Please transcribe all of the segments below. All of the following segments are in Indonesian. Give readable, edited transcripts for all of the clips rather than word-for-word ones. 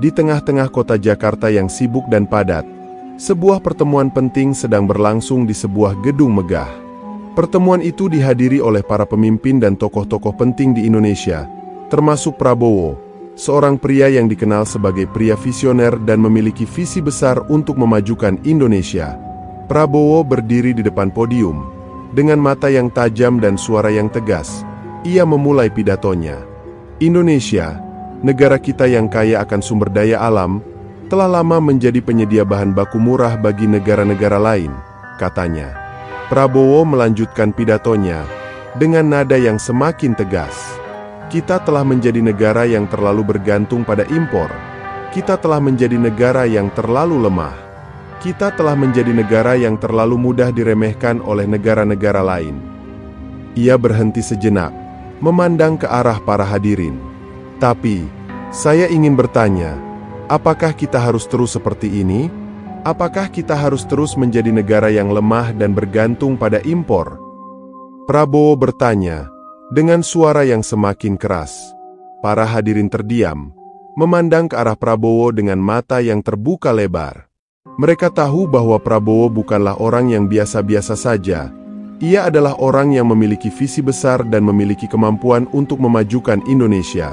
Di tengah-tengah kota Jakarta yang sibuk dan padat, sebuah pertemuan penting sedang berlangsung di sebuah gedung megah. Pertemuan itu dihadiri oleh para pemimpin dan tokoh-tokoh penting di Indonesia, termasuk Prabowo, seorang pria yang dikenal sebagai pria visioner dan memiliki visi besar untuk memajukan Indonesia. Prabowo berdiri di depan podium, dengan mata yang tajam dan suara yang tegas. Ia memulai pidatonya. Indonesia, negara kita yang kaya akan sumber daya alam, telah lama menjadi penyedia bahan baku murah bagi negara-negara lain, katanya. Prabowo melanjutkan pidatonya dengan nada yang semakin tegas. Kita telah menjadi negara yang terlalu bergantung pada impor. Kita telah menjadi negara yang terlalu lemah. Kita telah menjadi negara yang terlalu mudah diremehkan oleh negara-negara lain. Ia berhenti sejenak, memandang ke arah para hadirin. Tapi, saya ingin bertanya, apakah kita harus terus seperti ini? Apakah kita harus terus menjadi negara yang lemah dan bergantung pada impor? Prabowo bertanya, dengan suara yang semakin keras. Para hadirin terdiam, memandang ke arah Prabowo dengan mata yang terbuka lebar. Mereka tahu bahwa Prabowo bukanlah orang yang biasa-biasa saja. Ia adalah orang yang memiliki visi besar dan memiliki kemampuan untuk memajukan Indonesia.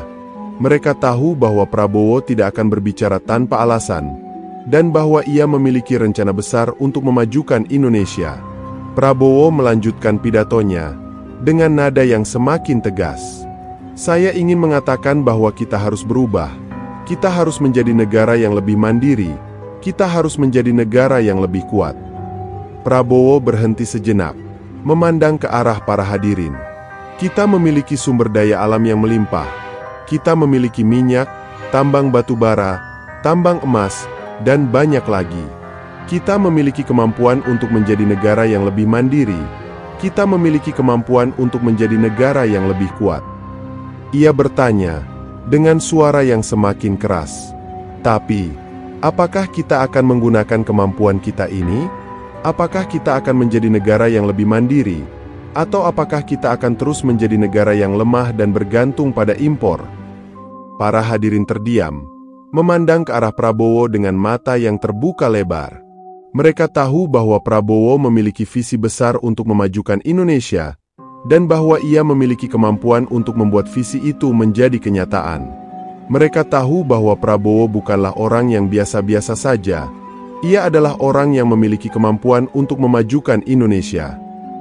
Mereka tahu bahwa Prabowo tidak akan berbicara tanpa alasan, dan bahwa ia memiliki rencana besar untuk memajukan Indonesia. Prabowo melanjutkan pidatonya dengan nada yang semakin tegas. Saya ingin mengatakan bahwa kita harus berubah. Kita harus menjadi negara yang lebih mandiri. Kita harus menjadi negara yang lebih kuat. Prabowo berhenti sejenak, memandang ke arah para hadirin. Kita memiliki sumber daya alam yang melimpah. Kita memiliki minyak, tambang batu bara, tambang emas, dan banyak lagi. Kita memiliki kemampuan untuk menjadi negara yang lebih mandiri. Kita memiliki kemampuan untuk menjadi negara yang lebih kuat. Ia bertanya, dengan suara yang semakin keras. Tapi, apakah kita akan menggunakan kemampuan kita ini? Apakah kita akan menjadi negara yang lebih mandiri? Atau apakah kita akan terus menjadi negara yang lemah dan bergantung pada impor? Para hadirin terdiam, memandang ke arah Prabowo dengan mata yang terbuka lebar. Mereka tahu bahwa Prabowo memiliki visi besar untuk memajukan Indonesia, dan bahwa ia memiliki kemampuan untuk membuat visi itu menjadi kenyataan. Mereka tahu bahwa Prabowo bukanlah orang yang biasa-biasa saja. Ia adalah orang yang memiliki kemampuan untuk memajukan Indonesia.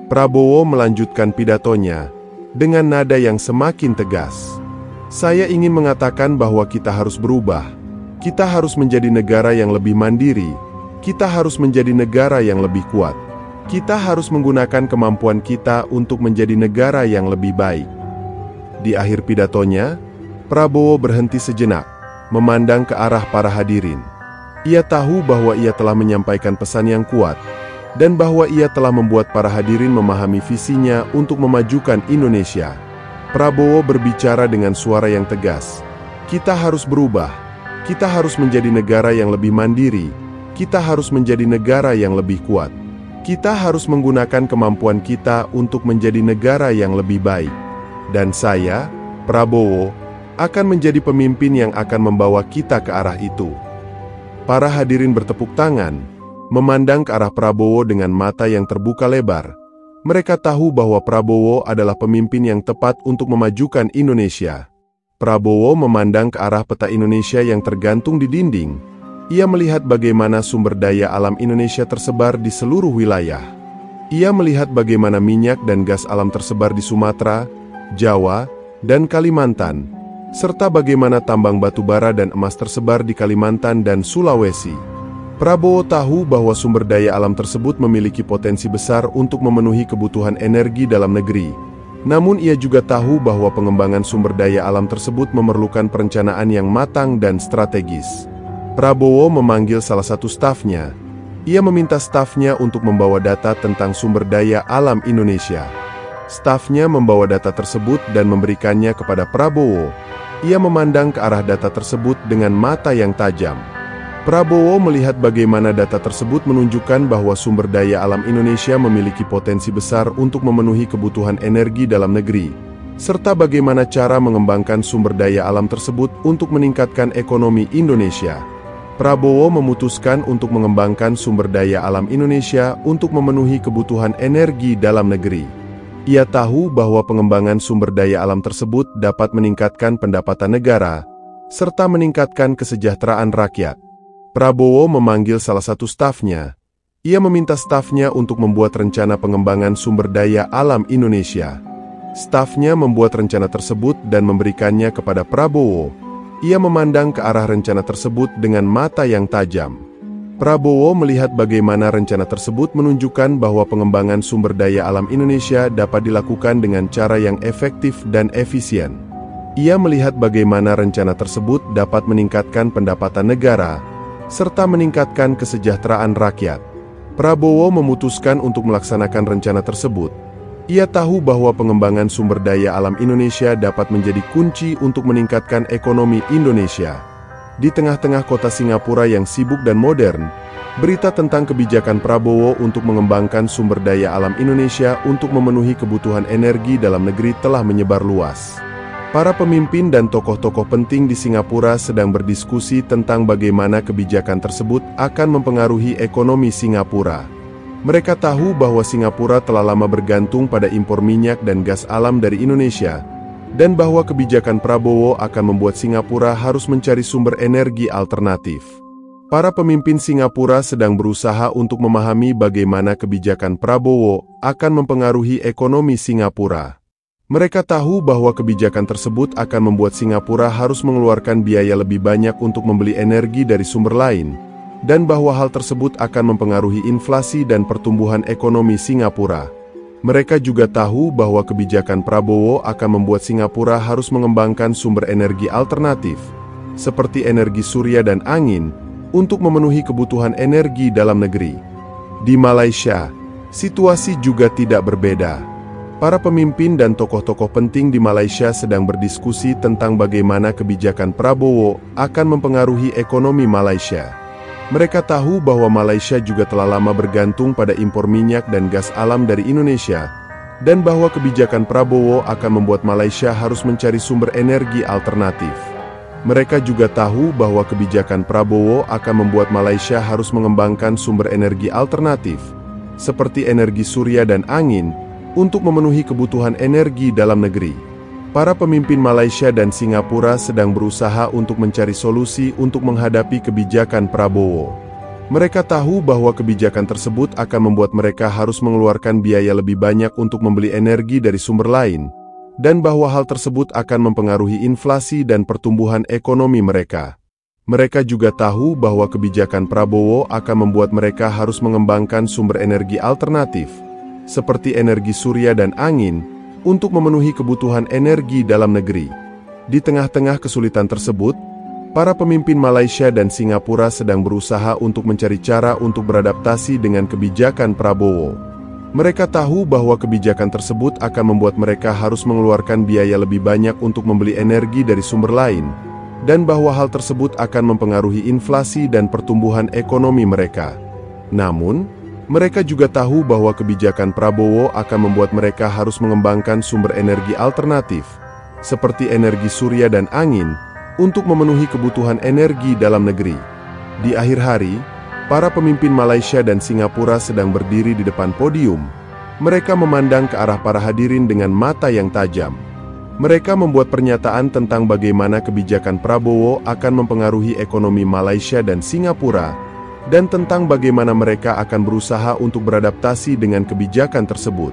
Prabowo melanjutkan pidatonya dengan nada yang semakin tegas. Saya ingin mengatakan bahwa kita harus berubah. Kita harus menjadi negara yang lebih mandiri. Kita harus menjadi negara yang lebih kuat. Kita harus menggunakan kemampuan kita untuk menjadi negara yang lebih baik. Di akhir pidatonya, Prabowo berhenti sejenak, memandang ke arah para hadirin. Ia tahu bahwa ia telah menyampaikan pesan yang kuat, dan bahwa ia telah membuat para hadirin memahami visinya untuk memajukan Indonesia. Prabowo berbicara dengan suara yang tegas. Kita harus berubah. Kita harus menjadi negara yang lebih mandiri. Kita harus menjadi negara yang lebih kuat. Kita harus menggunakan kemampuan kita untuk menjadi negara yang lebih baik. Dan saya, Prabowo, akan menjadi pemimpin yang akan membawa kita ke arah itu. Para hadirin bertepuk tangan, memandang ke arah Prabowo dengan mata yang terbuka lebar. Mereka tahu bahwa Prabowo adalah pemimpin yang tepat untuk memajukan Indonesia. Prabowo memandang ke arah peta Indonesia yang tergantung di dinding. Ia melihat bagaimana sumber daya alam Indonesia tersebar di seluruh wilayah. Ia melihat bagaimana minyak dan gas alam tersebar di Sumatera, Jawa, dan Kalimantan, serta bagaimana tambang batu bara dan emas tersebar di Kalimantan dan Sulawesi. Prabowo tahu bahwa sumber daya alam tersebut memiliki potensi besar untuk memenuhi kebutuhan energi dalam negeri. Namun ia juga tahu bahwa pengembangan sumber daya alam tersebut memerlukan perencanaan yang matang dan strategis. Prabowo memanggil salah satu stafnya. Ia meminta stafnya untuk membawa data tentang sumber daya alam Indonesia. Stafnya membawa data tersebut dan memberikannya kepada Prabowo. Ia memandang ke arah data tersebut dengan mata yang tajam. Prabowo melihat bagaimana data tersebut menunjukkan bahwa sumber daya alam Indonesia memiliki potensi besar untuk memenuhi kebutuhan energi dalam negeri. serta bagaimana cara mengembangkan sumber daya alam tersebut untuk meningkatkan ekonomi Indonesia. Prabowo memutuskan untuk mengembangkan sumber daya alam Indonesia untuk memenuhi kebutuhan energi dalam negeri. Ia tahu bahwa pengembangan sumber daya alam tersebut dapat meningkatkan pendapatan negara, serta meningkatkan kesejahteraan rakyat. Prabowo memanggil salah satu stafnya. Ia meminta stafnya untuk membuat rencana pengembangan sumber daya alam Indonesia. Stafnya membuat rencana tersebut dan memberikannya kepada Prabowo. Ia memandang ke arah rencana tersebut dengan mata yang tajam. Prabowo melihat bagaimana rencana tersebut menunjukkan bahwa pengembangan sumber daya alam Indonesia dapat dilakukan dengan cara yang efektif dan efisien. Ia melihat bagaimana rencana tersebut dapat meningkatkan pendapatan negara, serta meningkatkan kesejahteraan rakyat. Prabowo memutuskan untuk melaksanakan rencana tersebut. Ia tahu bahwa pengembangan sumber daya alam Indonesia dapat menjadi kunci untuk meningkatkan ekonomi Indonesia. Di tengah-tengah kota Singapura yang sibuk dan modern, berita tentang kebijakan Prabowo untuk mengembangkan sumber daya alam Indonesia untuk memenuhi kebutuhan energi dalam negeri telah menyebar luas. Para pemimpin dan tokoh-tokoh penting di Singapura sedang berdiskusi tentang bagaimana kebijakan tersebut akan mempengaruhi ekonomi Singapura. Mereka tahu bahwa Singapura telah lama bergantung pada impor minyak dan gas alam dari Indonesia, dan bahwa kebijakan Prabowo akan membuat Singapura harus mencari sumber energi alternatif. Para pemimpin Singapura sedang berusaha untuk memahami bagaimana kebijakan Prabowo akan mempengaruhi ekonomi Singapura. Mereka tahu bahwa kebijakan tersebut akan membuat Singapura harus mengeluarkan biaya lebih banyak untuk membeli energi dari sumber lain, dan bahwa hal tersebut akan mempengaruhi inflasi dan pertumbuhan ekonomi Singapura. Mereka juga tahu bahwa kebijakan Prabowo akan membuat Singapura harus mengembangkan sumber energi alternatif, seperti energi surya dan angin, untuk memenuhi kebutuhan energi dalam negeri. Di Malaysia, situasi juga tidak berbeda. Para pemimpin dan tokoh-tokoh penting di Malaysia sedang berdiskusi tentang bagaimana kebijakan Prabowo akan mempengaruhi ekonomi Malaysia. Mereka tahu bahwa Malaysia juga telah lama bergantung pada impor minyak dan gas alam dari Indonesia, dan bahwa kebijakan Prabowo akan membuat Malaysia harus mencari sumber energi alternatif. Mereka juga tahu bahwa kebijakan Prabowo akan membuat Malaysia harus mengembangkan sumber energi alternatif, seperti energi surya dan angin, untuk memenuhi kebutuhan energi dalam negeri. Para pemimpin Malaysia dan Singapura sedang berusaha untuk mencari solusi untuk menghadapi kebijakan Prabowo. Mereka tahu bahwa kebijakan tersebut akan membuat mereka harus mengeluarkan biaya lebih banyak untuk membeli energi dari sumber lain, dan bahwa hal tersebut akan mempengaruhi inflasi dan pertumbuhan ekonomi mereka. Mereka juga tahu bahwa kebijakan Prabowo akan membuat mereka harus mengembangkan sumber energi alternatif, seperti energi surya dan angin, untuk memenuhi kebutuhan energi dalam negeri. Di tengah-tengah kesulitan tersebut, para pemimpin Malaysia dan Singapura sedang berusaha untuk mencari cara untuk beradaptasi dengan kebijakan Prabowo. Mereka tahu bahwa kebijakan tersebut akan membuat mereka harus mengeluarkan biaya lebih banyak untuk membeli energi dari sumber lain, dan bahwa hal tersebut akan mempengaruhi inflasi dan pertumbuhan ekonomi mereka. Namun, mereka juga tahu bahwa kebijakan Prabowo akan membuat mereka harus mengembangkan sumber energi alternatif, seperti energi surya dan angin, untuk memenuhi kebutuhan energi dalam negeri. Di akhir hari, para pemimpin Malaysia dan Singapura sedang berdiri di depan podium. Mereka memandang ke arah para hadirin dengan mata yang tajam. Mereka membuat pernyataan tentang bagaimana kebijakan Prabowo akan mempengaruhi ekonomi Malaysia dan Singapura, dan tentang bagaimana mereka akan berusaha untuk beradaptasi dengan kebijakan tersebut.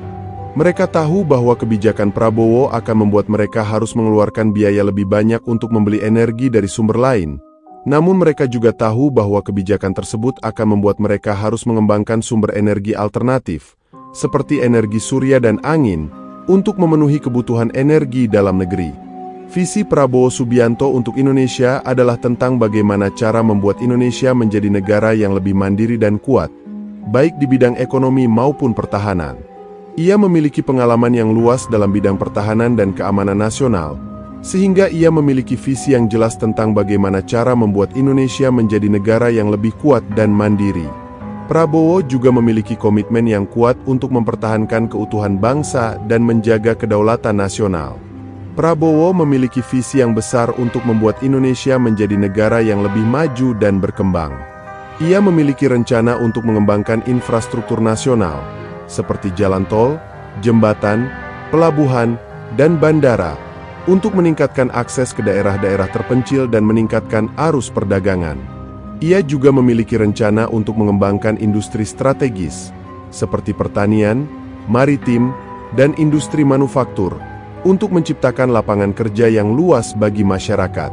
Mereka tahu bahwa kebijakan Prabowo akan membuat mereka harus mengeluarkan biaya lebih banyak untuk membeli energi dari sumber lain. Namun mereka juga tahu bahwa kebijakan tersebut akan membuat mereka harus mengembangkan sumber energi alternatif, seperti energi surya dan angin, untuk memenuhi kebutuhan energi dalam negeri. Visi Prabowo Subianto untuk Indonesia adalah tentang bagaimana cara membuat Indonesia menjadi negara yang lebih mandiri dan kuat, baik di bidang ekonomi maupun pertahanan. Ia memiliki pengalaman yang luas dalam bidang pertahanan dan keamanan nasional, sehingga ia memiliki visi yang jelas tentang bagaimana cara membuat Indonesia menjadi negara yang lebih kuat dan mandiri. Prabowo juga memiliki komitmen yang kuat untuk mempertahankan keutuhan bangsa dan menjaga kedaulatan nasional. Prabowo memiliki visi yang besar untuk membuat Indonesia menjadi negara yang lebih maju dan berkembang. Ia memiliki rencana untuk mengembangkan infrastruktur nasional, seperti jalan tol, jembatan, pelabuhan, dan bandara, untuk meningkatkan akses ke daerah-daerah terpencil dan meningkatkan arus perdagangan. Ia juga memiliki rencana untuk mengembangkan industri strategis, seperti pertanian, maritim, dan industri manufaktur, untuk menciptakan lapangan kerja yang luas bagi masyarakat.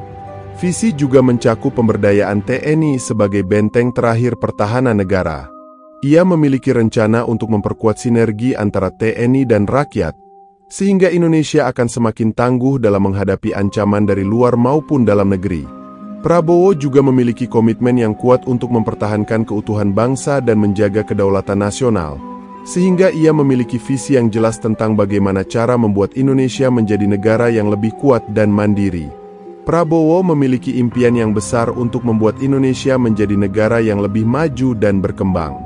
Visi juga mencakup pemberdayaan TNI sebagai benteng terakhir pertahanan negara. Ia memiliki rencana untuk memperkuat sinergi antara TNI dan rakyat, sehingga Indonesia akan semakin tangguh dalam menghadapi ancaman dari luar maupun dalam negeri. Prabowo juga memiliki komitmen yang kuat untuk mempertahankan keutuhan bangsa dan menjaga kedaulatan nasional, sehingga ia memiliki visi yang jelas tentang bagaimana cara membuat Indonesia menjadi negara yang lebih kuat dan mandiri. Prabowo memiliki impian yang besar untuk membuat Indonesia menjadi negara yang lebih maju dan berkembang.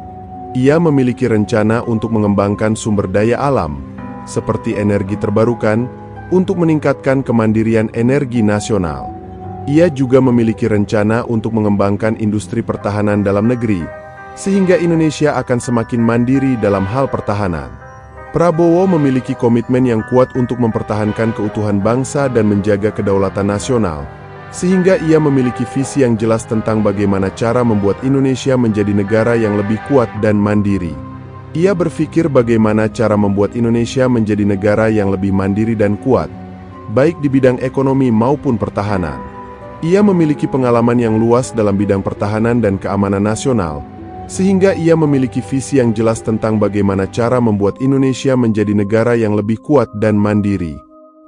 Ia memiliki rencana untuk mengembangkan sumber daya alam, seperti energi terbarukan, untuk meningkatkan kemandirian energi nasional. Ia juga memiliki rencana untuk mengembangkan industri pertahanan dalam negeri, sehingga Indonesia akan semakin mandiri dalam hal pertahanan. Prabowo memiliki komitmen yang kuat untuk mempertahankan keutuhan bangsa dan menjaga kedaulatan nasional, sehingga ia memiliki visi yang jelas tentang bagaimana cara membuat Indonesia menjadi negara yang lebih kuat dan mandiri. Ia berpikir bagaimana cara membuat Indonesia menjadi negara yang lebih mandiri dan kuat, baik di bidang ekonomi maupun pertahanan. Ia memiliki pengalaman yang luas dalam bidang pertahanan dan keamanan nasional, sehingga ia memiliki visi yang jelas tentang bagaimana cara membuat Indonesia menjadi negara yang lebih kuat dan mandiri.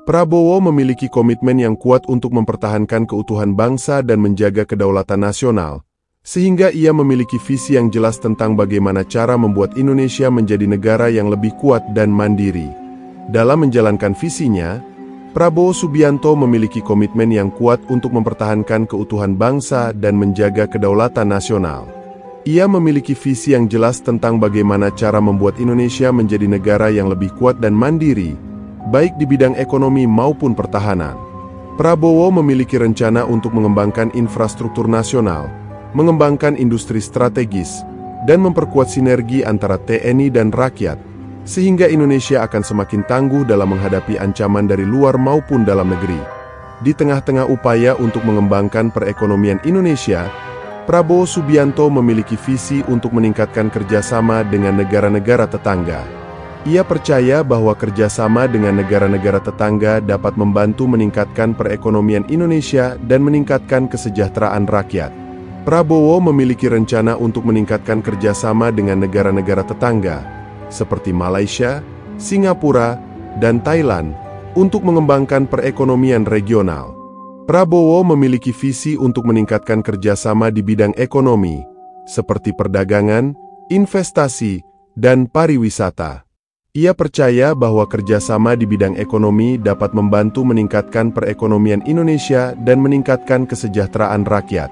Prabowo memiliki komitmen yang kuat untuk mempertahankan keutuhan bangsa dan menjaga kedaulatan nasional, sehingga ia memiliki visi yang jelas tentang bagaimana cara membuat Indonesia menjadi negara yang lebih kuat dan mandiri. Dalam menjalankan visinya, Prabowo Subianto memiliki komitmen yang kuat untuk mempertahankan keutuhan bangsa dan menjaga kedaulatan nasional. Ia memiliki visi yang jelas tentang bagaimana cara membuat Indonesia menjadi negara yang lebih kuat dan mandiri, baik di bidang ekonomi maupun pertahanan. Prabowo memiliki rencana untuk mengembangkan infrastruktur nasional, mengembangkan industri strategis, dan memperkuat sinergi antara TNI dan rakyat, sehingga Indonesia akan semakin tangguh dalam menghadapi ancaman dari luar maupun dalam negeri. Di tengah-tengah upaya untuk mengembangkan perekonomian Indonesia, Prabowo Subianto memiliki visi untuk meningkatkan kerjasama dengan negara-negara tetangga. Ia percaya bahwa kerjasama dengan negara-negara tetangga dapat membantu meningkatkan perekonomian Indonesia dan meningkatkan kesejahteraan rakyat. Prabowo memiliki rencana untuk meningkatkan kerjasama dengan negara-negara tetangga, seperti Malaysia, Singapura, dan Thailand, untuk mengembangkan perekonomian regional. Prabowo memiliki visi untuk meningkatkan kerjasama di bidang ekonomi, seperti perdagangan, investasi, dan pariwisata. Ia percaya bahwa kerjasama di bidang ekonomi dapat membantu meningkatkan perekonomian Indonesia dan meningkatkan kesejahteraan rakyat.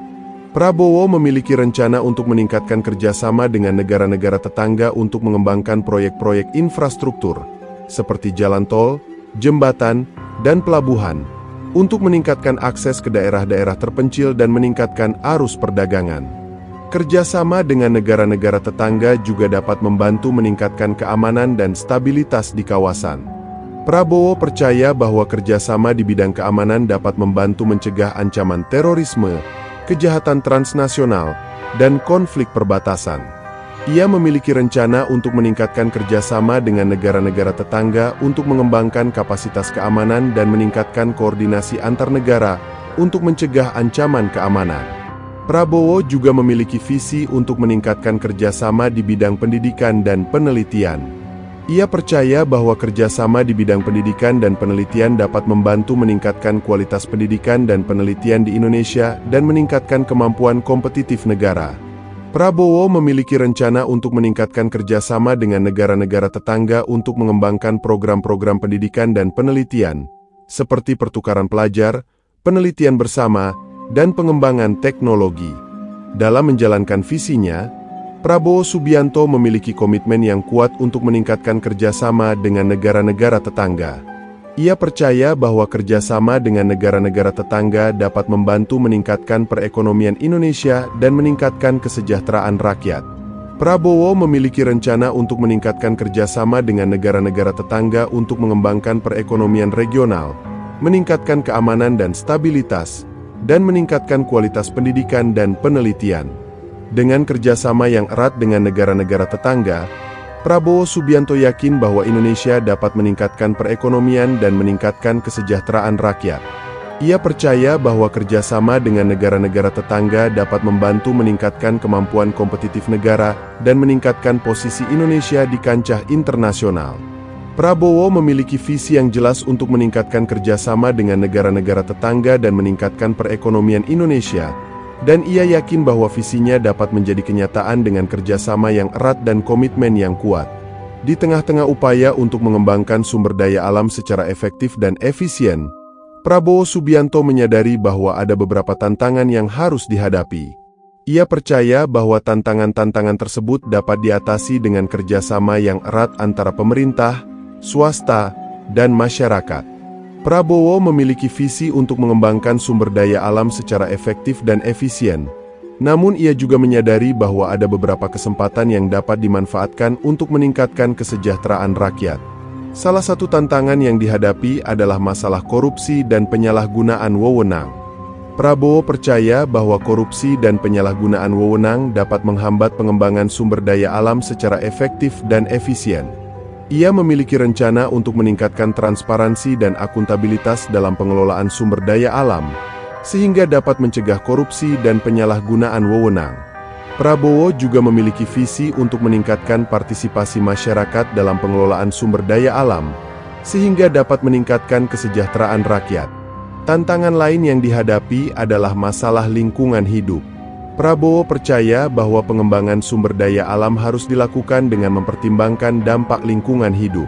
Prabowo memiliki rencana untuk meningkatkan kerjasama dengan negara-negara tetangga untuk mengembangkan proyek-proyek infrastruktur, seperti jalan tol, jembatan, dan pelabuhan, untuk meningkatkan akses ke daerah-daerah terpencil dan meningkatkan arus perdagangan. Kerjasama dengan negara-negara tetangga juga dapat membantu meningkatkan keamanan dan stabilitas di kawasan. Prabowo percaya bahwa kerjasama di bidang keamanan dapat membantu mencegah ancaman terorisme, kejahatan transnasional, dan konflik perbatasan. Ia memiliki rencana untuk meningkatkan kerjasama dengan negara-negara tetangga untuk mengembangkan kapasitas keamanan dan meningkatkan koordinasi antar negara untuk mencegah ancaman keamanan. Prabowo juga memiliki visi untuk meningkatkan kerjasama di bidang pendidikan dan penelitian. Ia percaya bahwa kerjasama di bidang pendidikan dan penelitian dapat membantu meningkatkan kualitas pendidikan dan penelitian di Indonesia dan meningkatkan kemampuan kompetitif negara. Prabowo memiliki rencana untuk meningkatkan kerjasama dengan negara-negara tetangga untuk mengembangkan program-program pendidikan dan penelitian, seperti pertukaran pelajar, penelitian bersama, dan pengembangan teknologi. Dalam menjalankan visinya, Prabowo Subianto memiliki komitmen yang kuat untuk meningkatkan kerjasama dengan negara-negara tetangga. Ia percaya bahwa kerjasama dengan negara-negara tetangga dapat membantu meningkatkan perekonomian Indonesia dan meningkatkan kesejahteraan rakyat. Prabowo memiliki rencana untuk meningkatkan kerjasama dengan negara-negara tetangga untuk mengembangkan perekonomian regional, meningkatkan keamanan dan stabilitas, dan meningkatkan kualitas pendidikan dan penelitian. Dengan kerjasama yang erat dengan negara-negara tetangga, Prabowo Subianto yakin bahwa Indonesia dapat meningkatkan perekonomian dan meningkatkan kesejahteraan rakyat. Ia percaya bahwa kerjasama dengan negara-negara tetangga dapat membantu meningkatkan kemampuan kompetitif negara dan meningkatkan posisi Indonesia di kancah internasional. Prabowo memiliki visi yang jelas untuk meningkatkan kerjasama dengan negara-negara tetangga dan meningkatkan perekonomian Indonesia, dan ia yakin bahwa visinya dapat menjadi kenyataan dengan kerjasama yang erat dan komitmen yang kuat. Di tengah-tengah upaya untuk mengembangkan sumber daya alam secara efektif dan efisien, Prabowo Subianto menyadari bahwa ada beberapa tantangan yang harus dihadapi. Ia percaya bahwa tantangan-tantangan tersebut dapat diatasi dengan kerjasama yang erat antara pemerintah, swasta, dan masyarakat. Prabowo memiliki visi untuk mengembangkan sumber daya alam secara efektif dan efisien. Namun ia juga menyadari bahwa ada beberapa kesempatan yang dapat dimanfaatkan untuk meningkatkan kesejahteraan rakyat. Salah satu tantangan yang dihadapi adalah masalah korupsi dan penyalahgunaan wewenang. Prabowo percaya bahwa korupsi dan penyalahgunaan wewenang dapat menghambat pengembangan sumber daya alam secara efektif dan efisien. Ia memiliki rencana untuk meningkatkan transparansi dan akuntabilitas dalam pengelolaan sumber daya alam, sehingga dapat mencegah korupsi dan penyalahgunaan wewenang. Prabowo juga memiliki visi untuk meningkatkan partisipasi masyarakat dalam pengelolaan sumber daya alam, sehingga dapat meningkatkan kesejahteraan rakyat. Tantangan lain yang dihadapi adalah masalah lingkungan hidup. Prabowo percaya bahwa pengembangan sumber daya alam harus dilakukan dengan mempertimbangkan dampak lingkungan hidup.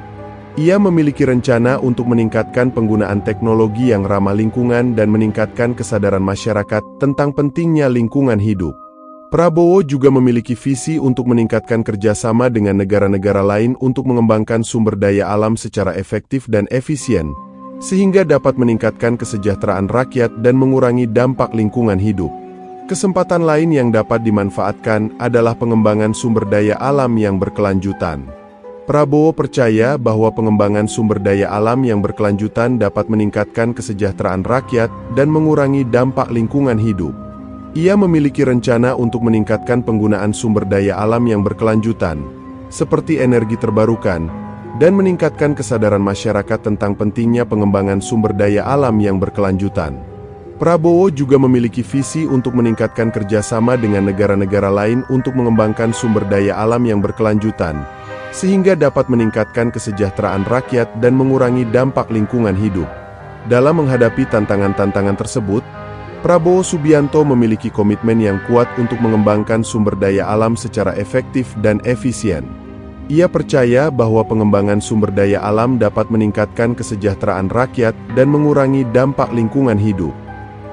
Ia memiliki rencana untuk meningkatkan penggunaan teknologi yang ramah lingkungan dan meningkatkan kesadaran masyarakat tentang pentingnya lingkungan hidup. Prabowo juga memiliki visi untuk meningkatkan kerjasama dengan negara-negara lain untuk mengembangkan sumber daya alam secara efektif dan efisien, sehingga dapat meningkatkan kesejahteraan rakyat dan mengurangi dampak lingkungan hidup. Kesempatan lain yang dapat dimanfaatkan adalah pengembangan sumber daya alam yang berkelanjutan. Prabowo percaya bahwa pengembangan sumber daya alam yang berkelanjutan dapat meningkatkan kesejahteraan rakyat dan mengurangi dampak lingkungan hidup. Ia memiliki rencana untuk meningkatkan penggunaan sumber daya alam yang berkelanjutan, seperti energi terbarukan, dan meningkatkan kesadaran masyarakat tentang pentingnya pengembangan sumber daya alam yang berkelanjutan. Prabowo juga memiliki visi untuk meningkatkan kerjasama dengan negara-negara lain untuk mengembangkan sumber daya alam yang berkelanjutan, sehingga dapat meningkatkan kesejahteraan rakyat dan mengurangi dampak lingkungan hidup. Dalam menghadapi tantangan-tantangan tersebut, Prabowo Subianto memiliki komitmen yang kuat untuk mengembangkan sumber daya alam secara efektif dan efisien. Ia percaya bahwa pengembangan sumber daya alam dapat meningkatkan kesejahteraan rakyat dan mengurangi dampak lingkungan hidup.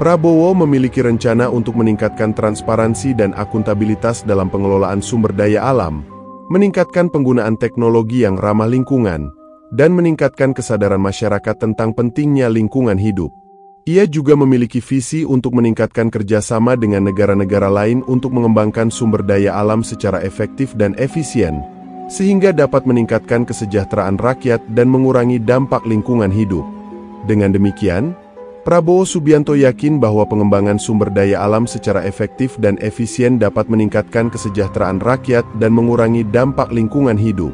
Prabowo memiliki rencana untuk meningkatkan transparansi dan akuntabilitas dalam pengelolaan sumber daya alam, meningkatkan penggunaan teknologi yang ramah lingkungan, dan meningkatkan kesadaran masyarakat tentang pentingnya lingkungan hidup. Ia juga memiliki visi untuk meningkatkan kerjasama dengan negara-negara lain untuk mengembangkan sumber daya alam secara efektif dan efisien, sehingga dapat meningkatkan kesejahteraan rakyat dan mengurangi dampak lingkungan hidup. Dengan demikian, Prabowo Subianto yakin bahwa pengembangan sumber daya alam secara efektif dan efisien dapat meningkatkan kesejahteraan rakyat dan mengurangi dampak lingkungan hidup.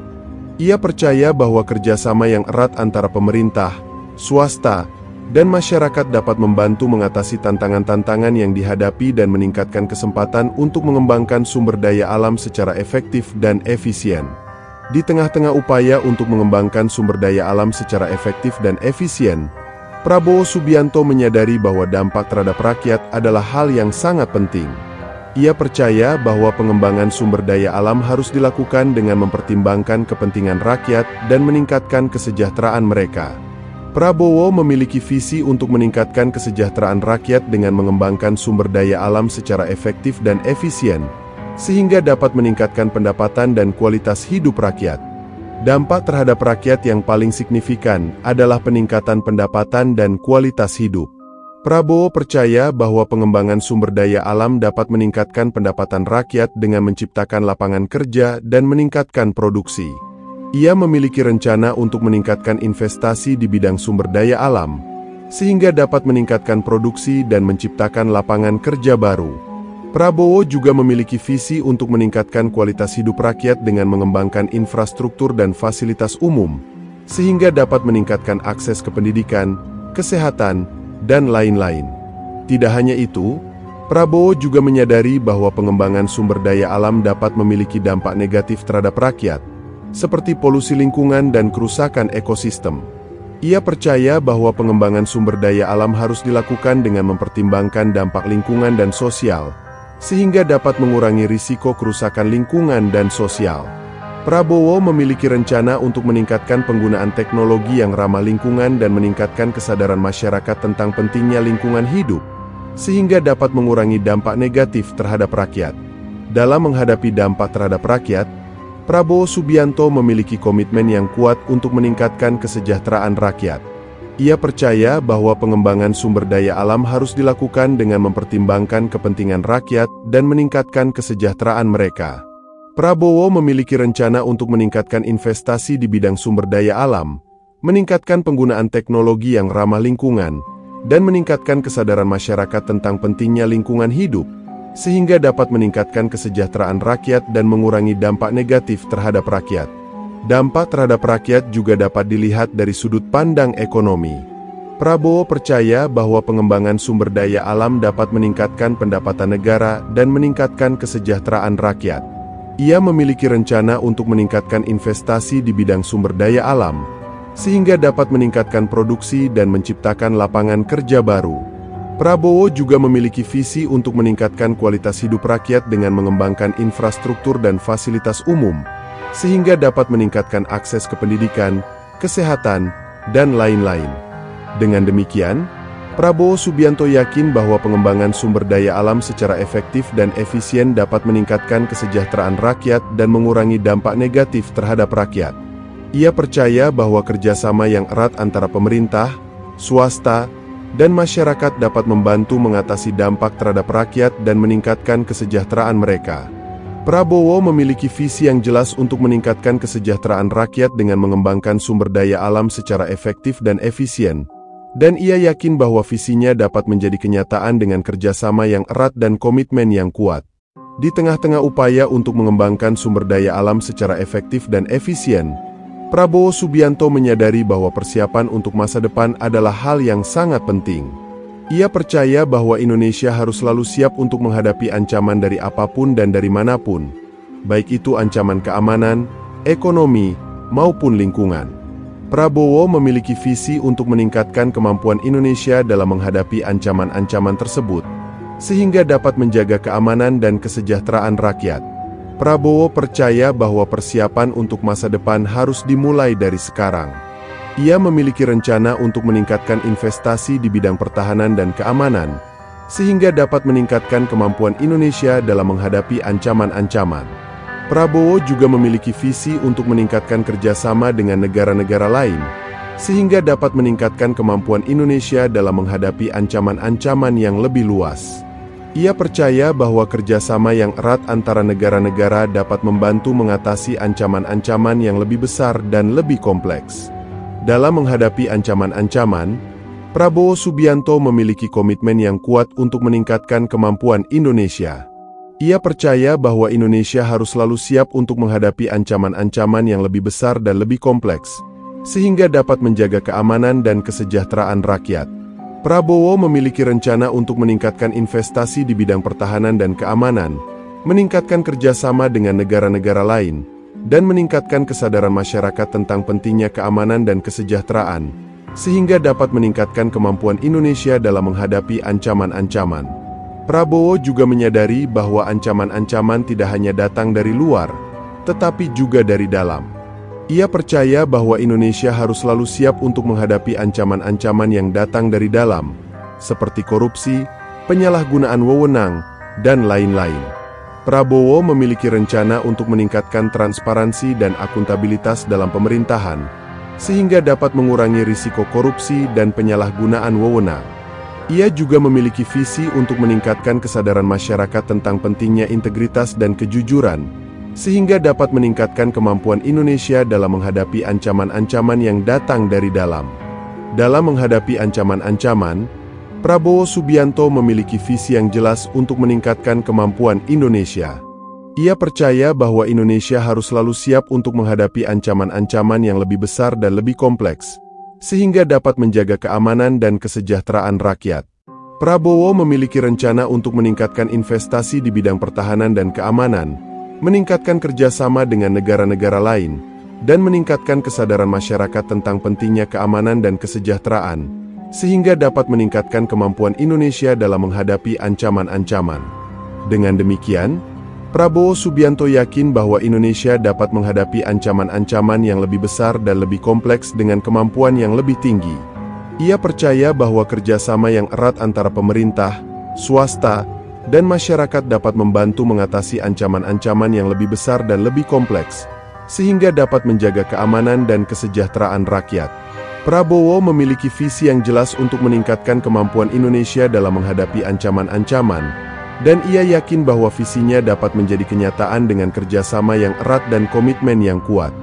Ia percaya bahwa kerjasama yang erat antara pemerintah, swasta, dan masyarakat dapat membantu mengatasi tantangan-tantangan yang dihadapi dan meningkatkan kesempatan untuk mengembangkan sumber daya alam secara efektif dan efisien. Di tengah-tengah upaya untuk mengembangkan sumber daya alam secara efektif dan efisien, Prabowo Subianto menyadari bahwa dampak terhadap rakyat adalah hal yang sangat penting. Ia percaya bahwa pengembangan sumber daya alam harus dilakukan dengan mempertimbangkan kepentingan rakyat dan meningkatkan kesejahteraan mereka. Prabowo memiliki visi untuk meningkatkan kesejahteraan rakyat dengan mengembangkan sumber daya alam secara efektif dan efisien, sehingga dapat meningkatkan pendapatan dan kualitas hidup rakyat. Dampak terhadap rakyat yang paling signifikan adalah peningkatan pendapatan dan kualitas hidup. Prabowo percaya bahwa pengembangan sumber daya alam dapat meningkatkan pendapatan rakyat dengan menciptakan lapangan kerja dan meningkatkan produksi. Ia memiliki rencana untuk meningkatkan investasi di bidang sumber daya alam, sehingga dapat meningkatkan produksi dan menciptakan lapangan kerja baru. Prabowo juga memiliki visi untuk meningkatkan kualitas hidup rakyat dengan mengembangkan infrastruktur dan fasilitas umum, sehingga dapat meningkatkan akses ke pendidikan, kesehatan, dan lain-lain. Tidak hanya itu, Prabowo juga menyadari bahwa pengembangan sumber daya alam dapat memiliki dampak negatif terhadap rakyat, seperti polusi lingkungan dan kerusakan ekosistem. Ia percaya bahwa pengembangan sumber daya alam harus dilakukan dengan mempertimbangkan dampak lingkungan dan sosial, sehingga dapat mengurangi risiko kerusakan lingkungan dan sosial. Prabowo memiliki rencana untuk meningkatkan penggunaan teknologi yang ramah lingkungan dan meningkatkan kesadaran masyarakat tentang pentingnya lingkungan hidup, sehingga dapat mengurangi dampak negatif terhadap rakyat. Dalam menghadapi dampak terhadap rakyat, Prabowo Subianto memiliki komitmen yang kuat untuk meningkatkan kesejahteraan rakyat. Ia percaya bahwa pengembangan sumber daya alam harus dilakukan dengan mempertimbangkan kepentingan rakyat dan meningkatkan kesejahteraan mereka. Prabowo memiliki rencana untuk meningkatkan investasi di bidang sumber daya alam, meningkatkan penggunaan teknologi yang ramah lingkungan, dan meningkatkan kesadaran masyarakat tentang pentingnya lingkungan hidup, sehingga dapat meningkatkan kesejahteraan rakyat dan mengurangi dampak negatif terhadap rakyat. Dampak terhadap rakyat juga dapat dilihat dari sudut pandang ekonomi. Prabowo percaya bahwa pengembangan sumber daya alam dapat meningkatkan pendapatan negara dan meningkatkan kesejahteraan rakyat. Ia memiliki rencana untuk meningkatkan investasi di bidang sumber daya alam, sehingga dapat meningkatkan produksi dan menciptakan lapangan kerja baru. Prabowo juga memiliki visi untuk meningkatkan kualitas hidup rakyat dengan mengembangkan infrastruktur dan fasilitas umum, sehingga dapat meningkatkan akses ke pendidikan, kesehatan, dan lain-lain. Dengan demikian, Prabowo Subianto yakin bahwa pengembangan sumber daya alam secara efektif dan efisien dapat meningkatkan kesejahteraan rakyat dan mengurangi dampak negatif terhadap rakyat. Ia percaya bahwa kerjasama yang erat antara pemerintah, swasta, dan masyarakat dapat membantu mengatasi dampak terhadap rakyat dan meningkatkan kesejahteraan mereka. Prabowo memiliki visi yang jelas untuk meningkatkan kesejahteraan rakyat dengan mengembangkan sumber daya alam secara efektif dan efisien, dan ia yakin bahwa visinya dapat menjadi kenyataan dengan kerjasama yang erat dan komitmen yang kuat. Di tengah-tengah upaya untuk mengembangkan sumber daya alam secara efektif dan efisien, Prabowo Subianto menyadari bahwa persiapan untuk masa depan adalah hal yang sangat penting. Ia percaya bahwa Indonesia harus selalu siap untuk menghadapi ancaman dari apapun dan dari manapun, baik itu ancaman keamanan, ekonomi, maupun lingkungan. Prabowo memiliki visi untuk meningkatkan kemampuan Indonesia dalam menghadapi ancaman-ancaman tersebut, sehingga dapat menjaga keamanan dan kesejahteraan rakyat. Prabowo percaya bahwa persiapan untuk masa depan harus dimulai dari sekarang. Ia memiliki rencana untuk meningkatkan investasi di bidang pertahanan dan keamanan, sehingga dapat meningkatkan kemampuan Indonesia dalam menghadapi ancaman-ancaman. Prabowo juga memiliki visi untuk meningkatkan kerjasama dengan negara-negara lain, sehingga dapat meningkatkan kemampuan Indonesia dalam menghadapi ancaman-ancaman yang lebih luas. Ia percaya bahwa kerjasama yang erat antara negara-negara dapat membantu mengatasi ancaman-ancaman yang lebih besar dan lebih kompleks. Dalam menghadapi ancaman-ancaman, Prabowo Subianto memiliki komitmen yang kuat untuk meningkatkan kemampuan Indonesia. Ia percaya bahwa Indonesia harus selalu siap untuk menghadapi ancaman-ancaman yang lebih besar dan lebih kompleks, sehingga dapat menjaga keamanan dan kesejahteraan rakyat. Prabowo memiliki rencana untuk meningkatkan investasi di bidang pertahanan dan keamanan, meningkatkan kerjasama dengan negara-negara lain, dan meningkatkan kesadaran masyarakat tentang pentingnya keamanan dan kesejahteraan, sehingga dapat meningkatkan kemampuan Indonesia dalam menghadapi ancaman-ancaman. Prabowo juga menyadari bahwa ancaman-ancaman tidak hanya datang dari luar, tetapi juga dari dalam. Ia percaya bahwa Indonesia harus selalu siap untuk menghadapi ancaman-ancaman yang datang dari dalam, seperti korupsi, penyalahgunaan wewenang, dan lain-lain. Prabowo memiliki rencana untuk meningkatkan transparansi dan akuntabilitas dalam pemerintahan, sehingga dapat mengurangi risiko korupsi dan penyalahgunaan wewenang. Ia juga memiliki visi untuk meningkatkan kesadaran masyarakat tentang pentingnya integritas dan kejujuran, sehingga dapat meningkatkan kemampuan Indonesia dalam menghadapi ancaman-ancaman yang datang dari dalam. Dalam menghadapi ancaman-ancaman, Prabowo Subianto memiliki visi yang jelas untuk meningkatkan kemampuan Indonesia. Ia percaya bahwa Indonesia harus selalu siap untuk menghadapi ancaman-ancaman yang lebih besar dan lebih kompleks, sehingga dapat menjaga keamanan dan kesejahteraan rakyat. Prabowo memiliki rencana untuk meningkatkan investasi di bidang pertahanan dan keamanan, meningkatkan kerjasama dengan negara-negara lain, dan meningkatkan kesadaran masyarakat tentang pentingnya keamanan dan kesejahteraan, sehingga dapat meningkatkan kemampuan Indonesia dalam menghadapi ancaman-ancaman. Dengan demikian, Prabowo Subianto yakin bahwa Indonesia dapat menghadapi ancaman-ancaman yang lebih besar dan lebih kompleks dengan kemampuan yang lebih tinggi. Ia percaya bahwa kerjasama yang erat antara pemerintah, swasta, dan masyarakat dapat membantu mengatasi ancaman-ancaman yang lebih besar dan lebih kompleks, sehingga dapat menjaga keamanan dan kesejahteraan rakyat. Prabowo memiliki visi yang jelas untuk meningkatkan kemampuan Indonesia dalam menghadapi ancaman-ancaman, dan ia yakin bahwa visinya dapat menjadi kenyataan dengan kerjasama yang erat dan komitmen yang kuat.